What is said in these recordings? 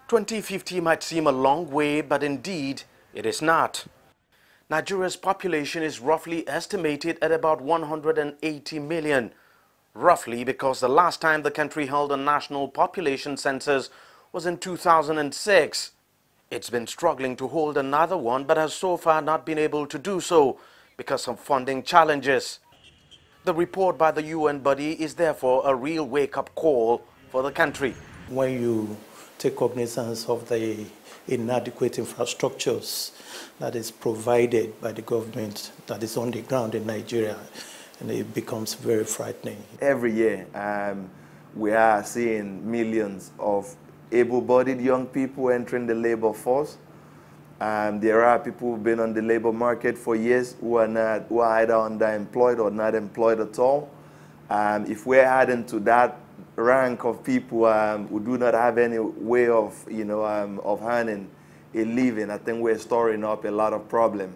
2050 might seem a long way, but indeed, it is not. Nigeria's population is roughly estimated at about 180 million, roughly because the last time the country held a national population census was in 2006. It's been struggling to hold another one, but has so far not been able to do so because of funding challenges. The report by the UN body is therefore a real wake-up call for the country. When you take cognizance of the inadequate infrastructures that is provided by the government that is on the ground in Nigeria, and it becomes very frightening. Every year, we are seeing millions of able-bodied young people entering the labor force. There are people who've been on the labor market for years who are either underemployed or not employed at all. If we're adding to that rank of people who do not have any way of, of earning a living, I think we're storing up a lot of problems.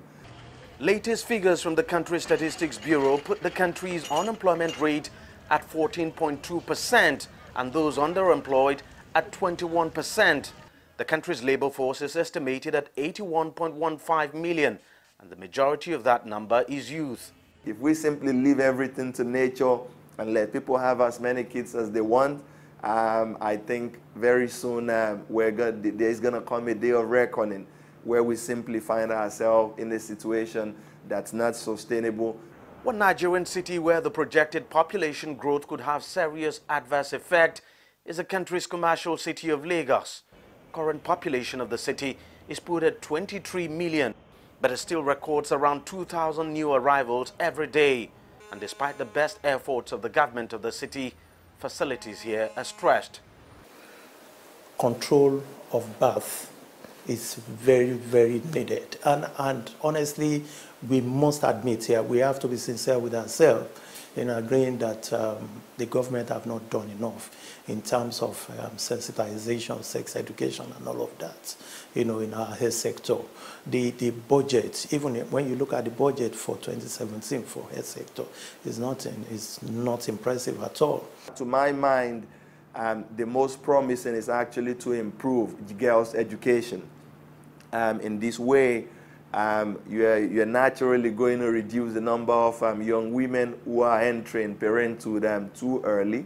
Latest figures from the country Statistics Bureau put the country's unemployment rate at 14.2% and those underemployed at 21%. The country's labor force is estimated at 81.15 million, and the majority of that number is youth. If we simply leave everything to nature and let people have as many kids as they want, I think very soon there's going to come a day of reckoning where we simply find ourselves in a situation that's not sustainable. One Nigerian city where the projected population growth could have serious adverse effect is the country's commercial city of Lagos. Current population of the city is put at 23 million, but it still records around 2,000 new arrivals every day. And despite the best efforts of the government of the city, facilities here are stressed. Control of birth is very, very needed. And honestly, we must admit here, we have to be sincere with ourselves in agreeing that the government have not done enough in terms of sensitization, sex education, and all of that, in our health sector. The budget, even when you look at the budget for 2017 for health sector, is not impressive at all. To my mind, the most promising is actually to improve girls' education. In this way, you're naturally going to reduce the number of young women who are entering parenthood too early.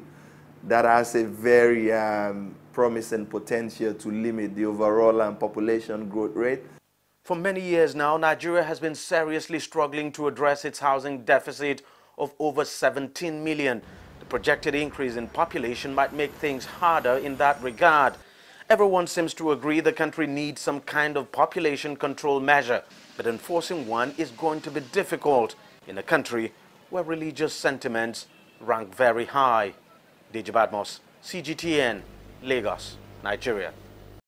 That has a very promising potential to limit the overall population growth rate. For many years now, Nigeria has been seriously struggling to address its housing deficit of over 17 million. The projected increase in population might make things harder in that regard. Everyone seems to agree the country needs some kind of population control measure, but enforcing one is going to be difficult in a country where religious sentiments rank very high. Deji Badmus, CGTN, Lagos, Nigeria.